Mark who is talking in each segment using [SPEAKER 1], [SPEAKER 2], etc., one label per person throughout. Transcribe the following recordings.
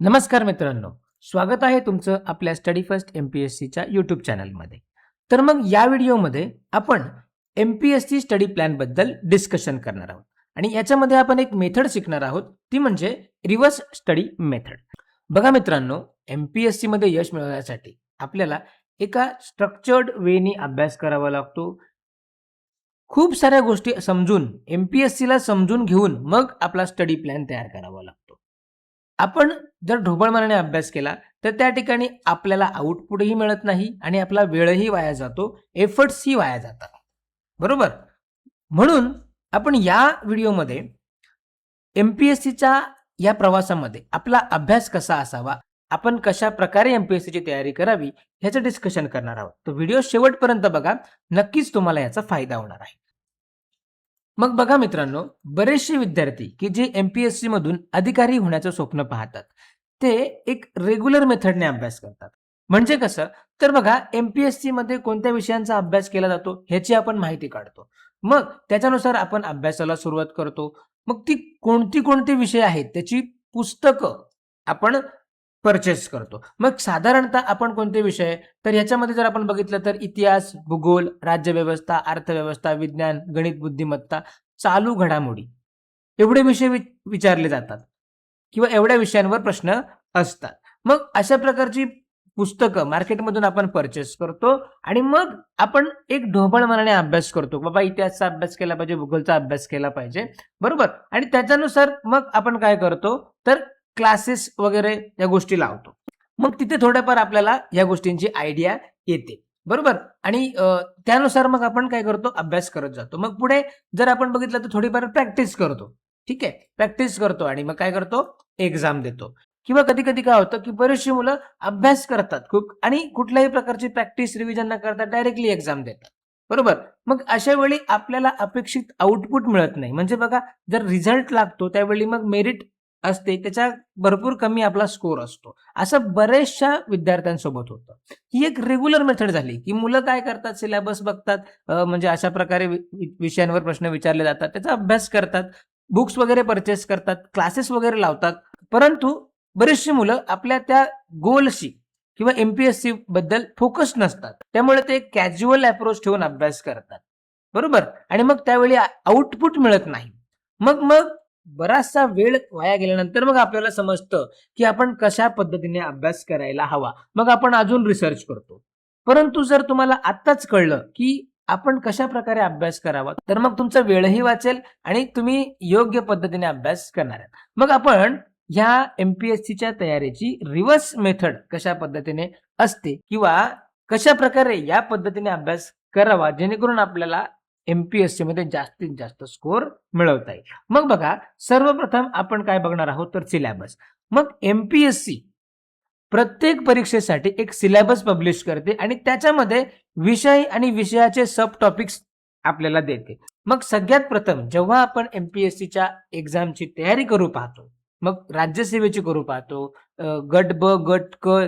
[SPEAKER 1] नमस्कार मित्रांनो, स्वागत आहे तुमचं आपल्या स्टडी फर्स्ट MPSCच्या यूट्यूब चॅनलमध्ये. तर मग या व्हिडिओमध्ये आपण MPSC स्टडी प्लॅनबद्दल डिस्कशन करणार आहोत आणि याच्यामध्ये आपण एक मेथड शिकणार आहोत, ती म्हणजे रिव्हर्स स्टडी मेथड. बघा मित्रांनो, MPSCमध्ये यश मिळवण्यासाठी आपल्याला एका स्ट्रक्चर्ड वेनी अभ्यास करावा लागतो. खूप साऱ्या गोष्टी समजून MPSCला समजून घेऊन मग आपला स्टडी प्लॅन तयार करावा लागतो. आपण जर ढोबळ मनाने अभ्यास केला तर त्या ठिकाणी आपल्याला आउटपुटही मिळत नाही आणि आपला वेळही वाया जातो, एफर्ट्सही वाया जातात. बरोबर? म्हणून आपण या व्हिडिओमध्ये MPSCच्या या प्रवासामध्ये आपला अभ्यास कसा असावा, आपण कशा प्रकारे MPSCची तयारी करावी ह्याचं डिस्कशन करणार आहोत. तर व्हिडिओ शेवटपर्यंत बघा, नक्कीच तुम्हाला याचा फायदा होणार आहे. मग बघा मित्रांनो, बरेचसे विद्यार्थी की जे MPSC मधून अधिकारी होण्याचं स्वप्न पाहतात, ते एक रेग्युलर मेथडने अभ्यास करतात. म्हणजे कसं, तर बघा MPSC मध्ये कोणत्या विषयांचा अभ्यास केला जातो ह्याची आपण माहिती काढतो. मग त्याच्यानुसार आपण अभ्यासाला सुरुवात करतो. मग ती कोणती विषय आहेत त्याची पुस्तकं आपण परचेस करतो. मग साधारणतः आपण कोणते विषय, तर ह्याच्यामध्ये जर आपण बघितलं तर इतिहास, भूगोल, राज्यव्यवस्था, अर्थव्यवस्था, विज्ञान, गणित, बुद्धिमत्ता, चालू घडामोडी एवढे विषय विचारले जातात किंवा एवढ्या विषयांवर प्रश्न असतात. मग अशा प्रकारची पुस्तकं मार्केटमधून आपण परचेस करतो आणि मग आपण एक ढोबळ मनाने अभ्यास करतो. बाबा इतिहासचा अभ्यास केला पाहिजे, भूगोलचा अभ्यास केला पाहिजे, बरोबर. आणि त्याच्यानुसार मग आपण काय करतो, तर क्लासेस वगैरे या गोष्टी लावतो. मग तिथे थोड्याफार आपल्याला या गोष्टींची आयडिया येते, बरोबर. आणि त्यानुसार मग आपण काय करतो, अभ्यास करत जातो. मग पुढे जर आपण बघितलं तर थोडीफार प्रॅक्टिस करतो. ठीक आहे, प्रॅक्टिस करतो आणि मग काय करतो, एक्झाम देतो. किंवा कधी कधी काय होतं की बरेचशी मुलं अभ्यास करतात खूप आणि कुठल्याही प्रकारची प्रॅक्टिस रिव्हिजन न करता डायरेक्टली एक्झाम देतात, बरोबर. मग अशा वेळी आपल्याला अपेक्षित आउटपुट मिळत नाही. म्हणजे बघा, जर रिझल्ट लागतो त्यावेळी मग मेरिट असते, त्याच्या भरपूर कमी आपला स्कोर असतो. असं बऱ्याचशा विद्यार्थ्यांसोबत होतं. ही एक रेग्युलर मेथड झाली की मुलं काय करतात, सिलेबस बघतात, म्हणजे अशा प्रकारे विषयांवर प्रश्न विचारले जातात, त्याचा अभ्यास करतात, बुक्स वगैरे परचेस करतात, क्लासेस वगैरे लावतात. परंतु बरेचशी मुलं आपल्या त्या गोलशी किंवा MPSC बद्दल फोकस नसतात. त्यामुळे ते कॅज्युअल अप्रोच ठेवून अभ्यास करतात, बरोबर. आणि मग त्यावेळी आउटपुट मिळत नाही. मग मग बराचसा वेळ वाया गेल्यानंतर मग आपल्याला समजतं की आपण कशा पद्धतीने अभ्यास करायला हवा. मग आपण अजून रिसर्च करतो. परंतु जर तुम्हाला आत्ताच कळलं की आपण कशा प्रकारे अभ्यास करावा, तर मग तुमचा वेळही वाचेल आणि तुम्ही योग्य पद्धतीने अभ्यास करणार आहात. मग आपण ह्या MPSCच्या तयारीची रिव्हर्स मेथड कशा पद्धतीने असते किंवा कशा प्रकारे या पद्धतीने अभ्यास करावा जेणेकरून आपल्याला MPSC मध्ये जास्तीत जास्त स्कोर मिळवता येईल. मग बघा, सर्वप्रथम आपण काय बघणार आहोत, तर सिलेबस. मग MPSC प्रत्येक परीक्षेसाठी एक सिलेबस पब्लिश करते आणि त्याच्यामध्ये विषय आणि विषयाचे सब टॉपिक्स आपल्याला देते. मग सगळ्यात प्रथम जेव्हा आपण MPSCच्या एक्झामची तयारी करू पाहतो, मग राज्यसेवेची करू पाहतो, गट ब गट क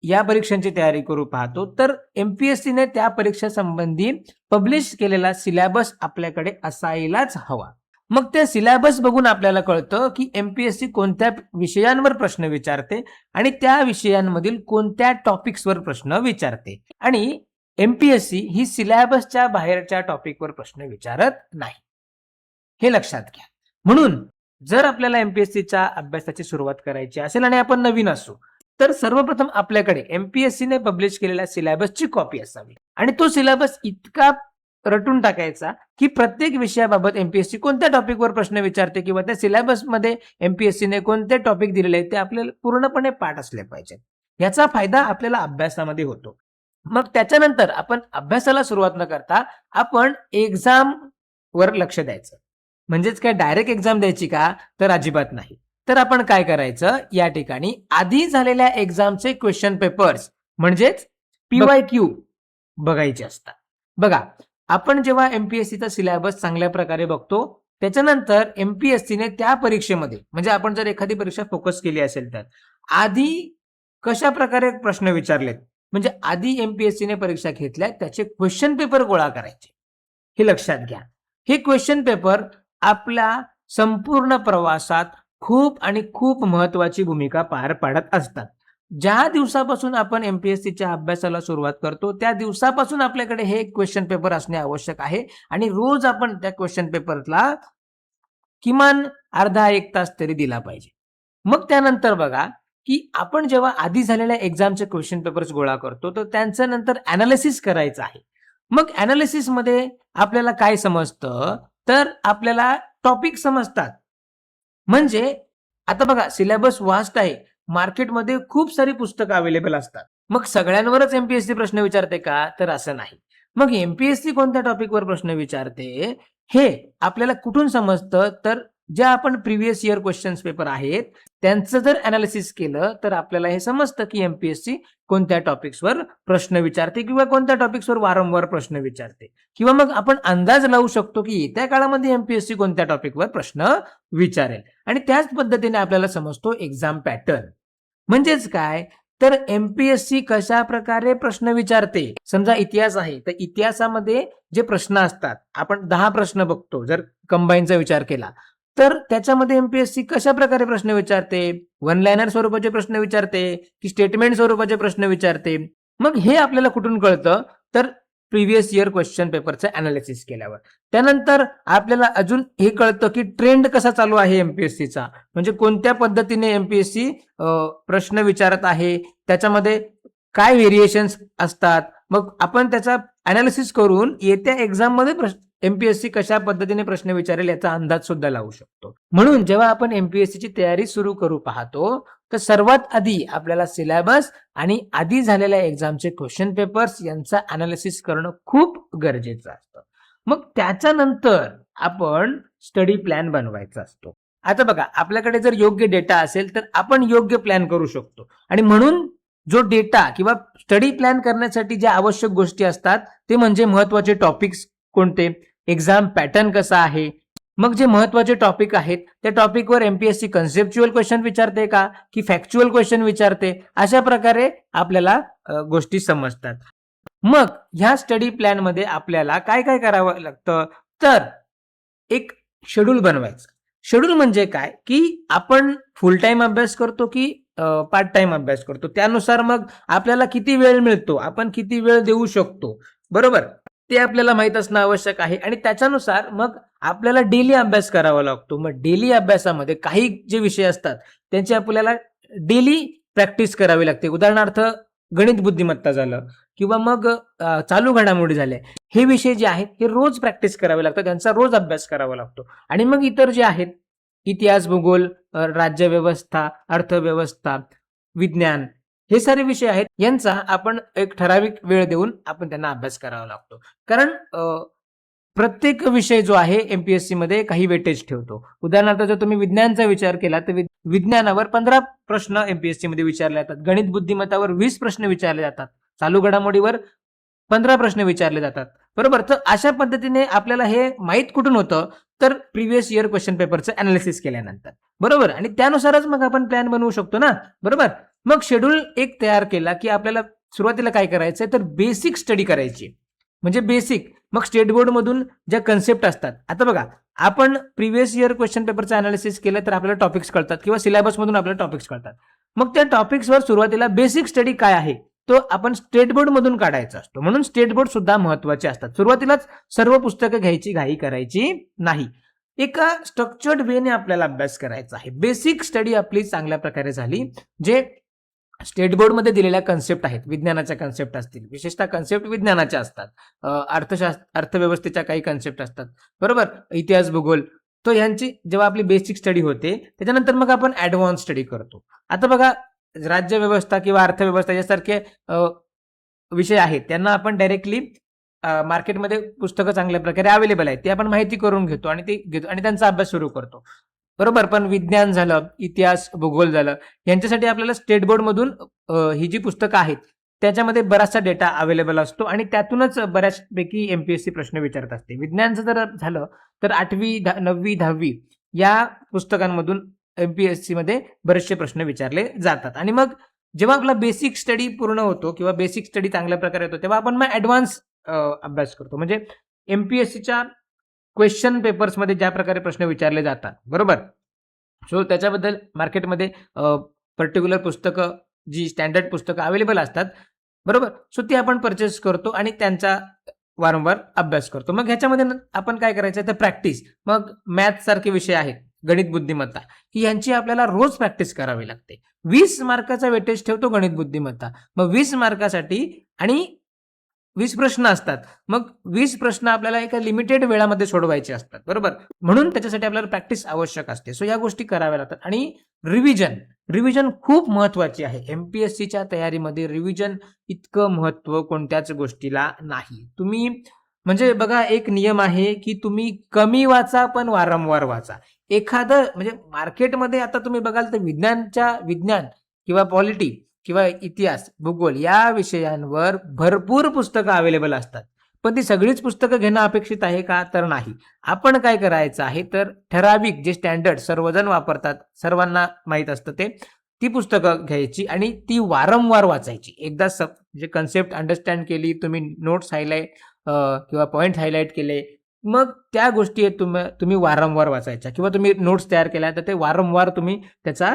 [SPEAKER 1] या परीक्षांची तयारी करू पाहतो, तर MPSCने त्या परीक्षा संबंधी पब्लिश केलेला सिलेबस आपल्याकडे असायलाच हवा. मग ते सिलेबस बघून आपल्याला कळतं की MPSC कोणत्या विषयांवर प्रश्न विचारते आणि त्या विषयांमधील कोणत्या टॉपिक्सवर प्रश्न विचारते. आणि MPSC ही सिलेबसच्या बाहेरच्या टॉपिकवर प्रश्न विचारत नाही, हे लक्षात घ्या. म्हणून जर आपल्याला MPSCच्या अभ्यासाची सुरुवात करायची असेल आणि आपण नवीन असू, तर सर्वप्रथम आपल्याकडे MPSCने पब्लिश केलेल्या सिलेबसची कॉपी असावी आणि तो सिलेबस इतका रटून टाकायचा की प्रत्येक विषयाबाबत MPSC कोणत्या टॉपिकवर प्रश्न विचारते किंवा त्या सिलेबसमध्ये MPSCने कोणते टॉपिक दिलेले आहेत ते आपल्याला पूर्णपणे पाठ असले पाहिजे. याचा फायदा आपल्याला अभ्यासामध्ये होतो. मग त्याच्यानंतर आपण अभ्यासाला सुरुवात न करता आपण एक्झाम वर लक्ष द्यायचं. म्हणजेच काय डायरेक्ट एक्झाम द्यायची का, तर अजिबात नाही. तर आपण काय करायचं, या ठिकाणी आधी झालेल्या एक्झामचे क्वेश्चन पेपर्स म्हणजेच PYQ बघायचे असतात. बघा, आपण जेव्हा MPSCचा सिलेबस चांगल्या प्रकारे बघतो, त्याच्यानंतर MPSCने त्या परीक्षेमध्ये, म्हणजे आपण जर एखादी परीक्षा फोकस केली असेल तर आधी कशा प्रकारे प्रश्न विचारलेत, म्हणजे आधी MPSCने परीक्षा घेतल्या त्याचे क्वेश्चन पेपर गोळा करायचे, हे लक्षात घ्या. हे क्वेश्चन पेपर आपल्या संपूर्ण प्रवासात खूप आणि खूप महत्वाची भूमिका पार पाडत असतात. ज्या दिवसापासून आपण एमपीएससीच्या अभ्यासाला सुरुवात करतो त्या दिवसापासून आपल्याकडे हे क्वेश्चन पेपर असणे आवश्यक आहे आणि रोज आपण त्या क्वेश्चन पेपरला किमान अर्धा एक तास तरी दिला पाहिजे. मग त्यानंतर बघा, की आपण जेव्हा आधी झालेल्या एक्झामचे क्वेश्चन पेपर्स गोळा करतो, तर त्यांचं नंतर एनालिसिस करायचं आहे. मग एनालिसिसमध्ये आपल्याला काय समजतं, तर आपल्याला टॉपिक समजतात. म्हणजे आता बघा सिलेबस वास्ट आहे. मार्केटमध्ये खूप सारी पुस्तकं अवेलेबल असतात. मग सगळ्यांवरच एमपीएससी प्रश्न विचारते का? तर असं नाही. मग एमपीएससी कोणत्या टॉपिकवर प्रश्न विचारते, हे आपल्याला कुठून समजतं, तर ज्या आपण प्रिव्हियस इयर क्वेश्चन्स पेपर आहेत, त्यांचं जर एनालिसिस केलं, तर आपल्याला हे समजतं, की एमपीएससी कोणत्या टॉपिक्सवर प्रश्न विचारते किंवा कोणत्या टॉपिक्सवर वारंवार प्रश्न विचारते. किंवा मग आपण अंदाज लावू शकतो, की येत्या काळामध्ये एमपीएससी कोणत्या टॉपिकवर प्रश्न विचारेल आणि त्याच पद्धतीने आपल्याला समजतो एक्झाम पॅटर्न. म्हणजेच काय, तर एमपीएससी कशा प्रकारे प्रश्न विचारते. समजा इतिहास आहे, तर इतिहासामध्ये जे प्रश्न असतात, आपण 10 प्रश्न बघतो जर कंबाईनचा विचार केला, तर त्याच्यामध्ये एमपीएससी कशा प्रकारे प्रश्न विचारते, वन लायनर स्वरूपाचे प्रश्न विचारते की स्टेटमेंट स्वरूपाचे प्रश्न विचारते. मग हे आपल्याला कुठून कळतं, तर प्रिव्हियस इयर क्वेश्चन पेपरचं अनालिसिस केल्यावर. त्यानंतर आपल्याला अजून हे कळतं की ट्रेंड कसा चालू आहे एमपीएससीचा, म्हणजे कोणत्या पद्धतीने एमपीएससी प्रश्न विचारत आहे, त्याच्यामध्ये काय व्हेरिएशन्स असतात. मग आपण त्याचा अनालिसिस करून येत्या एक्झाम मध्ये एमपीएससी कशा पद्धतीने प्रश्न विचारेल याचा अंदाज सुद्धा लावू शकतो. म्हणून जेव्हा आपण एमपीएससीची तयारी सुरू करू पाहतो, तर सर्वात आधी आपल्याला सिलेबस आणि आधी झालेल्या एक्झामचे क्वेश्चन पेपर्स यांचा अनालिसिस करणं खूप गरजेचं असतं. मग त्याच्यानंतर आपण स्टडी प्लॅन बनवायचा असतो. आता बघा, आपल्याकडे जर योग्य डेटा असेल तर आपण योग्य प्लॅन करू शकतो आणि म्हणून जो डेटा किंवा स्टडी प्लॅन करण्यासाठी ज्या आवश्यक गोष्टी असतात ते म्हणजे महत्वाचे टॉपिक्स कोणते, एक्झाम पॅटर्न कसा आहे, मग जे महत्वाचे टॉपिक आहेत त्या टॉपिकवर एमपीएससी कन्सेप्च्युअल क्वेश्चन विचारते का की फॅक्च्युअल क्वेश्चन विचारते, अशा प्रकारे आपल्याला गोष्टी समजतात. मग ह्या स्टडी प्लॅन मध्ये आपल्याला काय काय करावं लागतं, तर एक शेड्यूल बनवायचं. शेड्यूल म्हणजे काय, की आपण फुल टाइम अभ्यास करतो की पार्ट टाइम अभ्यास करतो, त्यानुसार मग आपल्याला किती वेळ मिळतो, आपण किती वेळ देऊ शकतो, बरोबर, ते आपल्याला माहित असणं आवश्यक आहे. आणि त्याच्यानुसार मग आपल्याला डेली अभ्यास करावा लागतो. मग डेली अभ्यासामध्ये काही जे विषय असतात त्यांची आपल्याला डेली प्रॅक्टिस करावी लागते. उदाहरणार्थ गणित बुद्धिमत्ता झालं किंवा मग चालू घडामोडी झाल्या, हे विषय जे आहेत हे रोज प्रॅक्टिस करावे लागतात, त्यांचा रोज अभ्यास करावा लागतो. आणि मग इतर जे आहेत इतिहास, भूगोल, राज्यव्यवस्था, अर्थव्यवस्था, विज्ञान, हे सारे विषय आहेत, यांचा आपण एक ठराविक वेळ देऊन आपण त्यांना अभ्यास करावा लागतो. कारण प्रत्येक विषय जो आहे एमपीएससी मध्ये काही वेटेज ठेवतो. उदाहरणार्थ जर तुम्ही विज्ञानचा विचार केला तर विज्ञानावर 15 प्रश्न एमपीएससी मध्ये विचारले जातात, गणित बुद्धिमत्तावर 20 प्रश्न विचारले जातात, चालू घडामोडीवर 15 प्रश्न विचारले जातात, बरोबर. तर अशा पद्धतीने आपल्याला हे माहित कुठून होतं, तर प्रिव्हियस इयर क्वेश्चन पेपरचं अनालिसिस केल्यानंतर, बरोबर. आणि त्यानुसारच मग आपण प्लॅन बनवू शकतो ना, बरोबर. मग शेड्यूल एक तयार केला की आपल्याला सुरुवातीला काय करायचंय, तर बेसिक स्टडी करायची. म्हणजे बेसिक, मग स्टेट बोर्ड मधून ज्या कन्सेप्ट असतात, आता बघा आपण प्रिव्हियस इयर क्वेश्चन पेपरचं अनालिसिस केलं तर आपल्याला टॉपिक्स कळतात किंवा सिलेबस मधून आपल्याला टॉपिक्स कळतात. मग त्या टॉपिक्सवर सुरुवातीला बेसिक स्टडी काय आहे तो आपण स्टेट बोर्ड मधून काढायचा असतो. म्हणून स्टेट बोर्ड सुद्धा महत्वाचे असतात. सुरुवातीलाच सर्व पुस्तकं घ्यायची घाई करायची नाही. एका स्ट्रक्चर्ड वेने आपल्याला अभ्यास करायचा आहे. बेसिक स्टडी आपली चांगल्या प्रकारे झाली, जे स्टेट बोर्ड मध्ये दिलेल्या कन्सेप्ट आहेत, विज्ञानाच्या कन्सेप्ट असतील, विशेषतः कन्सेप्ट विज्ञानाच्या असतात, अर्थव्यवस्थेच्या काही कन्सेप्ट असतात, बरोबर, इतिहास, भूगोल, तो यांची जेव्हा आपली बेसिक स्टडी होते त्याच्यानंतर मग आपण ऍडव्हान्स स्टडी करतो. आता बघा राज्यव्यवस्था किंवा अर्थव्यवस्था यासारखे विषय आहेत, त्यांना आपण डायरेक्टली मार्केटमध्ये पुस्तकं चांगल्या प्रकारे अवेलेबल आहेत, ते आपण माहिती करून घेतो आणि ते घेतो आणि त्यांचा अभ्यास सुरू करतो, बरोबर. पण विज्ञान झालं, इतिहास, भूगोल झालं, यांच्यासाठी आपल्याला स्टेट बोर्ड मधून ही जी पुस्तकं आहेत त्याच्यामध्ये बराचसा डेटा अवेलेबल असतो आणि त्यातूनच बऱ्याचपैकी एमपीएससी प्रश्न विचारत असते. विज्ञानचं जर झालं तर 8वी, 9वी, 10वी या पुस्तकांमधून एमपीएससी मध्ये बरेचसे प्रश्न विचारले जातात. आणि मग जेव्हा आपला बेसिक स्टडी पूर्ण होतो किंवा बेसिक स्टडी चांगल्या प्रकारे होतो तेव्हा आपण मग ऍडव्हान्स अभ्यास करतो. म्हणजे एमपीएससीच्या क्वेश्चन पेपर्समध्ये ज्या प्रकारे प्रश्न विचारले जातात, बरोबर, सो त्याच्याबद्दल मार्केटमध्ये पर्टिक्युलर पुस्तकं, जी स्टँडर्ड पुस्तकं अवेलेबल असतात, बरोबर. सो ती आपण परचेस करतो आणि त्यांचा वारंवार अभ्यास करतो. मग ह्याच्यामध्ये आपण काय करायचं तर प्रॅक्टिस. मग मॅथ सारखे विषय आहेत, गणित बुद्धिमत्ता, की यांची आपल्याला रोज प्रॅक्टिस करावी लागते. 20 मार्काचा वेटेज ठेवतो गणित बुद्धिमत्ता. मग 20 मार्कासाठी आणि 20 प्रश्न असतात. मग 20 प्रश्न आपल्याला एका लिमिटेड वेळामध्ये सोडवायचे असतात, बरोबर. म्हणून त्याच्यासाठी आपल्याला प्रॅक्टिस आवश्यक असते. सो या गोष्टी कराव्या लागतात. आणि रिव्हिजन खूप महत्वाची आहे. एमपीएससीच्या तयारीमध्ये रिव्हिजन इतकं महत्व कोणत्याच गोष्टीला नाही. तुम्ही म्हणजे बघा, एक नियम आहे की तुम्ही कमी वाचा पण वारंवार वाचा. एखादं म्हणजे मार्केटमध्ये आता तुम्ही बघाल तर विज्ञान किंवा पॉलिटी किंवा इतिहास, भूगोल या विषयांवर भरपूर पुस्तकं अवेलेबल असतात. पण ती सगळीच पुस्तकं घेणं अपेक्षित आहे का? तर नाही. आपण काय करायचं आहे तर ठराविक जे स्टँडर्ड सर्वजण वापरतात, सर्वांना माहीत असतं ते, ती पुस्तकं घ्यायची आणि ती वारंवार वाचायची. एकदा म्हणजे कन्सेप्ट अंडरस्टँड केली, तुम्ही नोट्स हायलाइट किंवा पॉइंट हायलाइट केले, मग त्या गोष्टी तुम्ही वारंवार वाचायच्या किंवा तुम्ही नोट्स तयार केल्या तर ते वारंवार तुम्ही त्याचा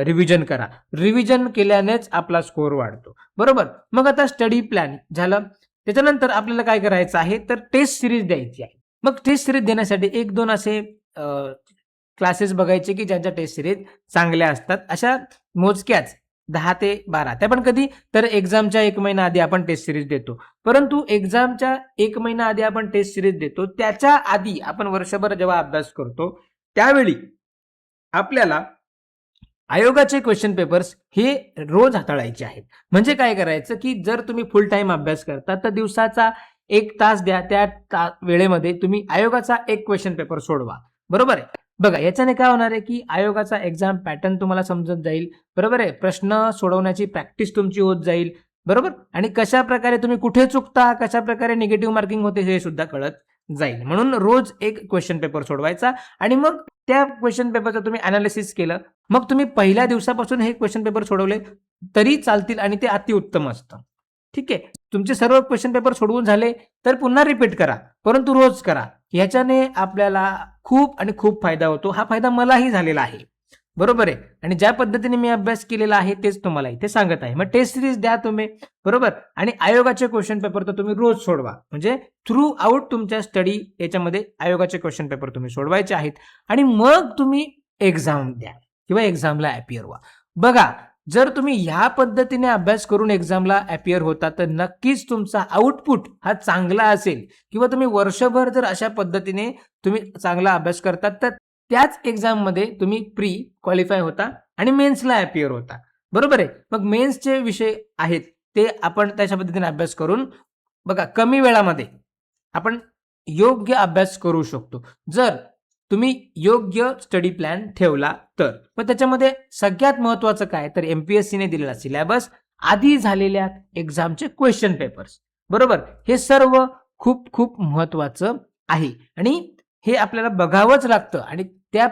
[SPEAKER 1] रिव्हिजन करा. रिव्हिजन केल्यानेच आपला स्कोर वाढतो, बरोबर. मग आता स्टडी प्लॅन झालं. त्याच्यानंतर आपल्याला काय करायचं आहे तर टेस्ट सिरीज द्यायची आहे. मग टेस्ट सिरीज देण्यासाठी 1-2 असे क्लासेस बघायचे की ज्यांच्या टेस्ट सिरीज चांगल्या असतात. अशा मोजक्याच 10 ते 12, त्या पण कधी तर एक्झामच्या 1 महिना आधी आपण टेस्ट सिरीज देतो. परंतु एक्झामच्या 1 महिना आधी आपण टेस्ट सिरीज देतो, त्याच्या आधी आपण वर्षभर जेव्हा अभ्यास करतो त्यावेळी आपल्याला आयोगाचे क्वेश्चन पेपर्स हे रोज हाताळायचे आहेत. म्हणजे काय करायचं की जर तुम्ही फुल टाइम अभ्यास करता तर दिवसाचा 1 तास द्या, त्या वेळेमध्ये तुम्ही आयोगाचा एक क्वेश्चन पेपर सोडवा, बरोबर आहे. बघा, याच्याने काय होणार आहे की आयोगाचा एक्झाम पॅटर्न तुम्हाला समजत जाईल, बरोबर आहे. प्रश्न सोडवण्याची प्रॅक्टिस तुमची होत जाईल, बरोबर. आणि कशा प्रकारे तुम्ही कुठे चुकता, कशा प्रकारे निगेटिव्ह मार्किंग होते हे सुद्धा कळत जाईल. म्हणून रोज एक क्वेश्चन पेपर सोडवायचा आणि मग त्या क्वेश्चन पेपरचं तुम्ही अनालिसिस केलं. मग तुम्ही पहिल्या दिवसापासून हे क्वेश्चन पेपर सोडवले तरी चालतील आणि ते अतिउत्तम असतं. ठीक आहे. तुमचे सर्व क्वेश्चन पेपर सोडवून झाले तर पुन्हा रिपीट करा, परंतु रोज करा. ह्याच्याने आपल्याला खूप आणि खूप फायदा होतो. हा फायदा मलाही झालेला आहे, बरोबर आहे. आणि ज्या पद्धतीने मी अभ्यास केलेला आहे तेच तुम्हाला इथे सांगत आहे. मग टेस्ट सिरीज द्या तुम्ही, बरोबर. आणि आयोगाचे क्वेश्चन पेपर तर तुम्ही रोज सोडवा. म्हणजे थ्रू आउट तुमच्या स्टडी याच्यामध्ये आयोगाचे क्वेश्चन पेपर तुम्ही सोडवायचे आहेत आणि मग तुम्ही एक्झाम द्या किंवा एक्झामला अपियर व्हा. बघा, जर तुम्ही ह्या पद्धतीने अभ्यास करून एक्झामला अपियर होता तर नक्कीच तुमचा आउटपुट हा चांगला असेल. किंवा तुम्ही वर्षभर जर अशा पद्धतीने तुम्ही चांगला अभ्यास करतात तर त्याच एक्झाममध्ये तुम्ही प्री क्वालिफाय होता आणि मेन्सला अपियर होता, बरोबर आहे. मग मेन्सचे विषय आहेत ते आपण त्याच्या पद्धतीने अभ्यास करून बघा कमी वेळामध्ये आपण योग्य अभ्यास करू शकतो जर तुम्ही योग्य स्टडी प्लॅन ठेवला तर. मग त्याच्यामध्ये सगळ्यात महत्वाचं काय तर एमपीएससीने दिलेला सिलेबस, आधी झालेल्या एक्झामचे क्वेश्चन पेपर्स, बरोबर. हे सर्व खूप खूप महत्वाचं आहे आणि हे आपल्याला बघावंच लागतं आणि त्या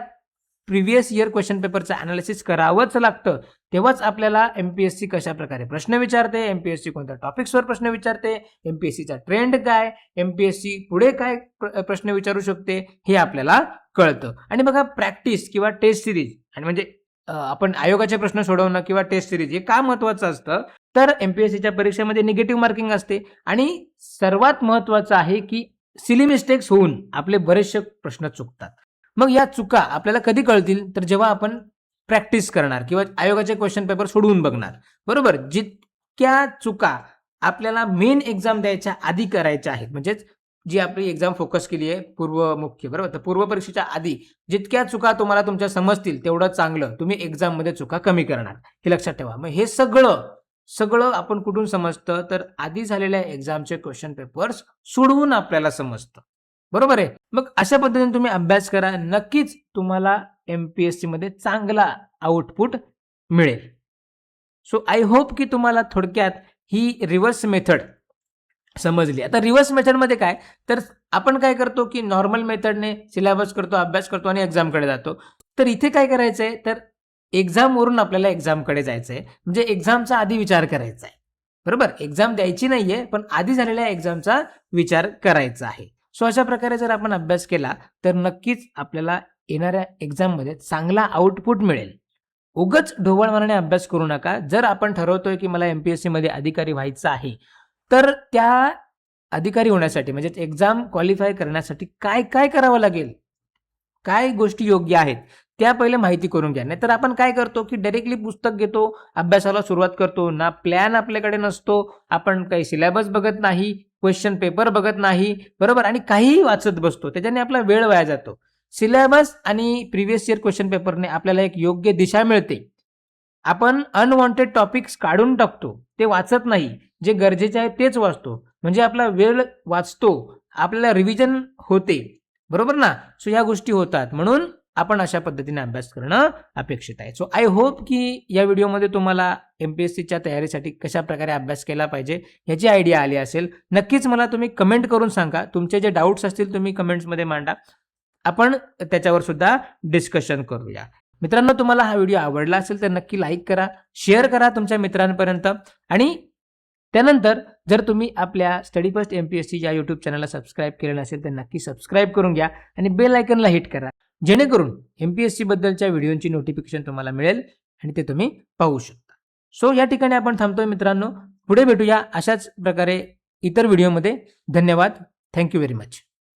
[SPEAKER 1] प्रिव्हियस इयर क्वेश्चन पेपरचं अनालिसिस करावंच लागतं. तेव्हाच आपल्याला एमपीएससी कशा प्रकारे प्रश्न विचारते, एमपीएससी कोणत्या टॉपिक्सवर प्रश्न विचारते, एमपीएससीचा ट्रेंड काय, एमपीएससी पुढे काय प्रश्न विचारू शकते हे आपल्याला कळतं. आणि बघा, प्रॅक्टिस किंवा टेस्ट सिरीज आणि म्हणजे आपण आयोगाचे प्रश्न सोडवणं किंवा टेस्ट सिरीज हे का महत्वाचं असतं तर एमपीएससीच्या परीक्षेमध्ये निगेटिव्ह मार्किंग असते आणि सर्वात महत्वाचं आहे की सिली मिस्टेक्स होऊन आपले बरेचसे प्रश्न चुकतात. मग या चुका आपल्याला कधी कळतील तर जेव्हा आपण प्रॅक्टिस करणार किंवा आयोगाचे क्वेश्चन पेपर सोडवून बघणार, बरोबर. जितक्या चुका आपल्याला मेन एक्झाम द्यायच्या आधी करायच्या आहेत, म्हणजेच जी आपली एक्झाम फोकस केली आहे पूर्व मुख्य, बरोबर. तर पूर्व परीक्षेच्या आधी जितक्या चुका तुम्हाला तुमच्या समजतील तेवढं चांगलं, तुम्ही एक्झाममध्ये चुका कमी करणार, हे लक्षात ठेवा. मग हे सगळं आपण कुठून समजतं तर आधी झालेल्या एक्झामचे क्वेश्चन पेपर्स सोडवून आपल्याला समजतं, बरोबर आहे. मग अशा पद्धतीने तुम्ही अभ्यास करा, नक्कीच तुम्हाला एमपीएससी मध्ये चांगला आउटपुट मिळेल. सो आय होप की तुम्हाला थोडक्यात ही रिव्हर्स मेथड समजली. आता रिव्हर्स मेथडमध्ये काय तर आपण काय करतो की नॉर्मल मेथडने सिलेबस करतो, अभ्यास करतो आणि एक्झामकडे जातो. तर इथे काय करायचंय तर एक्झामवरून आपल्याला एक्झामकडे जायचंय, म्हणजे एक्झामचा आधी विचार करायचा आहे, बरोबर. एक्झाम द्यायची नाहीये पण आधी झालेल्या एक्झामचा विचार करायचा आहे. सो अशा प्रकारे जर आपण अभ्यास केला तर नक्कीच आपल्याला येणाऱ्या एक्झाममध्ये चांगला आउटपुट मिळेल. उगाच ढोबळ मनाने अभ्यास करू नका. जर आपण ठरवतोय की मला MPSC मध्ये अधिकारी व्हायचं आहे, तर त्या अधिकारी होण्यासाठी म्हणजे एक्झाम क्वालिफाय करण्यासाठी काय काय करावं लागेल, काय गोष्टी योग्य आहेत, त्या पहिले माहिती करून घ्या. नाहीतर आपण काय करतो की डायरेक्टली पुस्तक घेतो, अभ्यासाला सुरुवात करतो, ना प्लॅन आपल्याकडे नसतो, आपण काही सिलेबस बघत नाही, क्वेश्चन पेपर बघत नाही, बरोबर, आणि काहीही वाचत बसतो. त्याच्याने आपला वेळ वाया जातो. सिलेबस आणि प्रिव्हियस इयर क्वेश्चन पेपरने आपल्याला एक योग्य दिशा मिळते. आपण अनवॉन्टेड टॉपिक्स काढून टाकतो, ते वाचत नाही. जे गरजेचे आहे तेच वाचतो, म्हणजे आपला वेळ वाचतो, आपल्याला रिव्हिजन होते, बरोबर ना. सो या गोष्टी होतात, म्हणून आपण अशा पद्धतीने अभ्यास करणं अपेक्षित आहे. सो आय होप की या व्हिडिओमध्ये तुम्हाला MPSCच्या तयारीसाठी कशा प्रकारे अभ्यास केला पाहिजे याची आयडिया आली असेल. नक्कीच मला तुम्ही कमेंट करून सांगा. तुमचे जे डाऊट्स असतील तुम्ही कमेंट्समध्ये मांडा, आपण त्याच्यावर सुद्धा डिस्कशन करूया. मित्रांनो, तुम्हाला हा व्हिडिओ आवडला असेल तर नक्की लाईक करा, शेअर करा तुमच्या मित्रांपर्यंत, आणि त्यानंतर जर तुम्ही आपल्या स्टडी फर्स्ट MPSC या यूट्यूब चॅनलला सबस्क्राईब केलं नसेल तर नक्की सबस्क्राईब करून घ्या आणि बेल आयकनला हिट करा, जेणेकरून MPSC बद्दलच्या व्हिडिओची नोटिफिकेशन तुम्हाला मिळेल आणि ते तुम्ही पाहू शकता. सो या ठिकाणी आपण थांबतोय मित्रांनो. पुढे भेटूया अशाच प्रकारे इतर व्हिडिओमध्ये. धन्यवाद. Thank you very much.